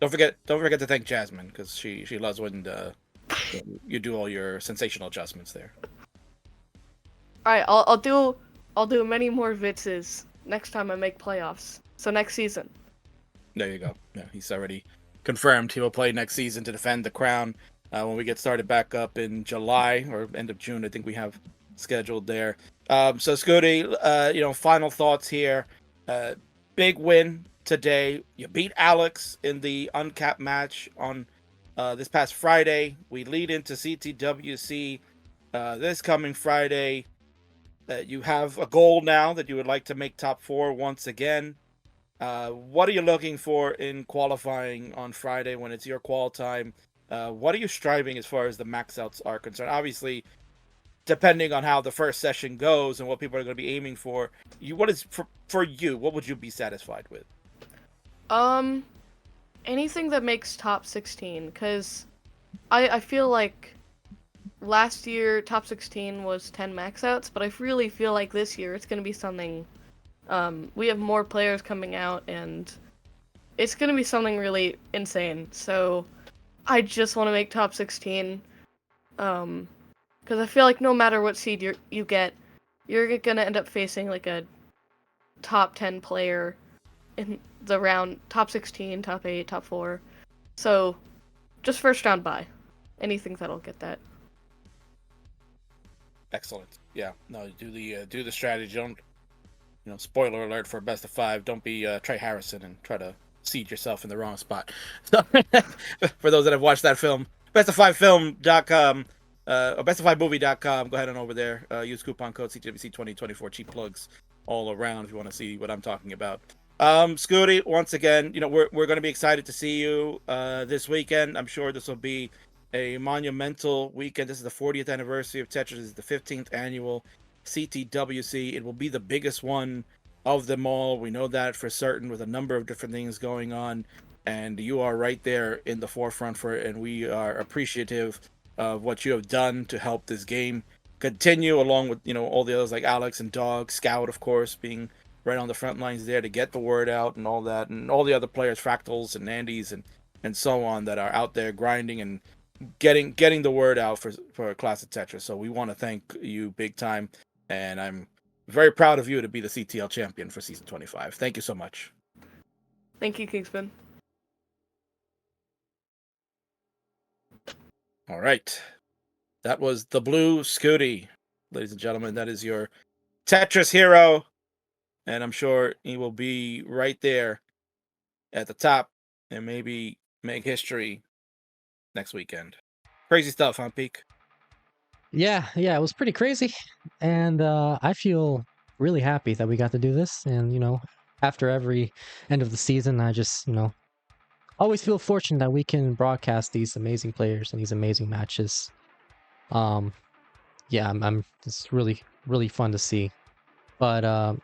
Don't forget to thank Jasmine, because she loves when you do all your sensational adjustments there. All right, I'll do many more vitzes next time I make playoffs. So next season. There you go. Yeah, he's already confirmed he will play next season to defend the crown when we get started back up in July or end of June. I think we have scheduled there. So Scuti, final thoughts here. Big win today. You beat Alex in the uncapped match on this past Friday. We lead into CTWC this coming Friday. You have a goal now that you would like to make top 4 once again. What are you looking for in qualifying on Friday when it's your qual time? What are you striving as far as the max outs are concerned? Obviously, depending on how the first session goes and what people are going to be aiming for, what is for you? What would you be satisfied with? Anything that makes top 16, because I feel like last year top 16 was 10 max outs, but I really feel like this year it's going to be something. We have more players coming out, and it's going to be something really insane. So I just want to make top 16. Because I feel like no matter what seed you get, you're going to end up facing like a top 10 player in the round, top 16, top 8, top 4. So just first round bye. Anything that'll get that. Excellent. Yeah. No, do the strategy. Don't, spoiler alert for best of 5. Don't be Trey Harrison and try to seed yourself in the wrong spot. So, for those that have watched that film, bestof5film.com or bestof5movie.com. Go ahead and over there. Use coupon code CTWC2024. Cheap plugs all around if you want to see what I'm talking about. Scuti, once again, we're going to be excited to see you this weekend. I'm sure this will be a monumental weekend. This is the 40th anniversary of Tetris. This is the 15th annual CTWC. It will be the biggest one of them all. We know that for certain, with a number of different things going on, and you are right there in the forefront for it, and we are appreciative of what you have done to help this game continue, along with all the others like Alex and Dog, Scout, of course, being right on the front lines there to get the word out and all that, and all the other players, Fractals and Andes and so on, that are out there grinding and getting the word out for Classic Tetris. So we want to thank you big time, and I'm very proud of you to be the CTL champion for season 25. Thank you so much. Thank you, Kingsman. All right. That was the Blue Scuti. Ladies and gentlemen, that is your Tetris hero, and I'm sure he will be right there at the top and maybe make history next weekend. Crazy stuff, huh, Peek? Yeah, it was pretty crazy, and I feel really happy that we got to do this. And after every end of the season, I just always feel fortunate that we can broadcast these amazing players and these amazing matches. Yeah, I'm it's really fun to see. But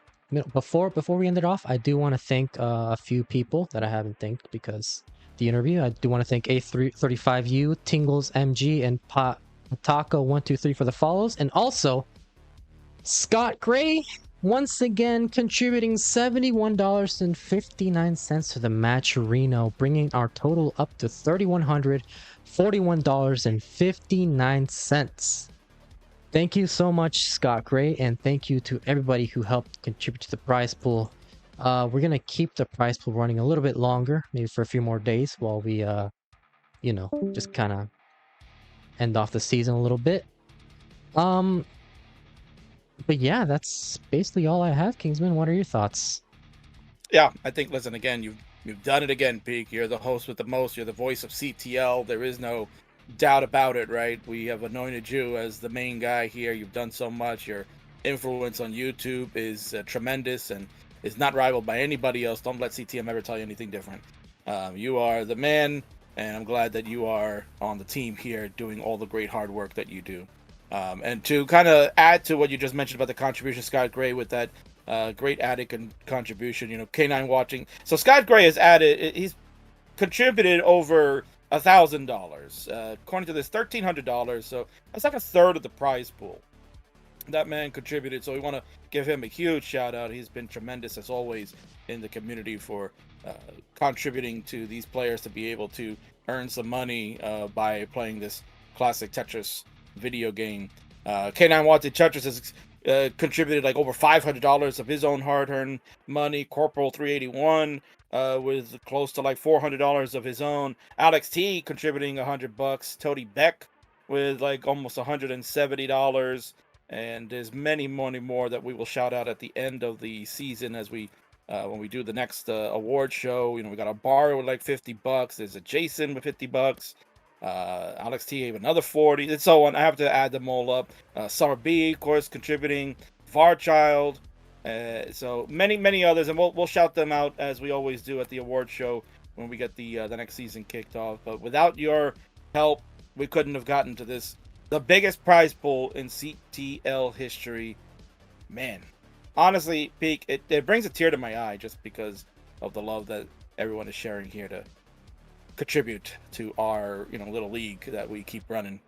before we end it off, I do want to thank a few people that I haven't thanked because the interview. I do want to thank A35U, Tingles MG, and Taco123 for the follows, and also Scott Gray once again contributing $71.59 to the match Reno, bringing our total up to $3,141.59. Thank you so much, Scott Gray, and thank you to everybody who helped contribute to the prize pool. We're gonna keep the prize pool running a little bit longer, maybe for a few more days, while we just kind of end off the season a little bit. But yeah, that's basically all I have, Kingsman. What are your thoughts? Yeah, I think, listen, again, you've done it again, Peak. You're the host with the most. You're the voice of CTL. There is no doubt about it, right? We have anointed you as the main guy here. You've done so much. Your influence on YouTube is tremendous and is not rivaled by anybody else. Don't let CTM ever tell you anything different. You are the man, and I'm glad that you are on the team here doing all the great hard work that you do. And to kind of add to what you just mentioned about the contribution, Scott Gray, with that great added contribution, K9 watching. So Scott Gray has he's contributed over $1,000. According to this, $1,300. So that's like a third of the prize pool. That man contributed, so we want to give him a huge shout out. He's been tremendous as always in the community for contributing to these players to be able to earn some money by playing this classic Tetris video game. K9 Wanted Tetris has contributed like over $500 of his own hard-earned money. Corporal 381 with close to like $400 of his own. Alex T contributing $100. Tody Beck with like almost $170. and there's many more that we will shout out at the end of the season as we when we do the next award show. You know, we got a bar with like $50. There's a Jason with $50. Alex T gave another 40, and so on. I have to add them all up. Summer B, of course, contributing. Varchild, so many others, and we'll shout them out as we always do at the award show when we get the next season kicked off. But without your help, we couldn't have gotten to this, the biggest prize pool in CTL history. Man, honestly, Peak, it brings a tear to my eye just because of the love that everyone is sharing here to contribute to our little league that we keep running.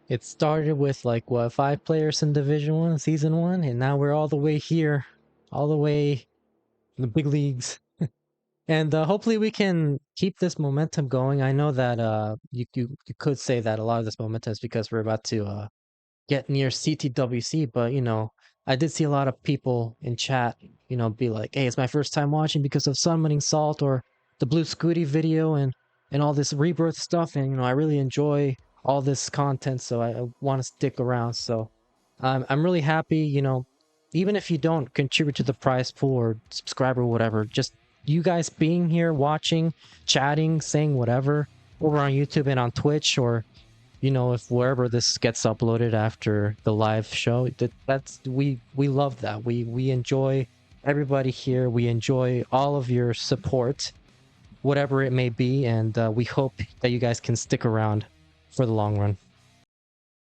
It started with like what, 5 players in Division 1, Season 1, and now we're all the way here, all the way in the big leagues. And hopefully we can keep this momentum going. I know that you could say that a lot of this momentum is because we're about to get near CTWC, but I did see a lot of people in chat, be like, "Hey, it's my first time watching because of Summoning Salt or the Blue Scuti video and all this rebirth stuff, and I really enjoy all this content, so I want to stick around." So I'm really happy, even if you don't contribute to the prize pool or subscribe or whatever, just you guys being here, watching, chatting, saying whatever over on YouTube and on Twitch, or if wherever this gets uploaded after the live show, that's we love that. We enjoy everybody here. We enjoy all of your support, whatever it may be, and we hope that you guys can stick around for the long run.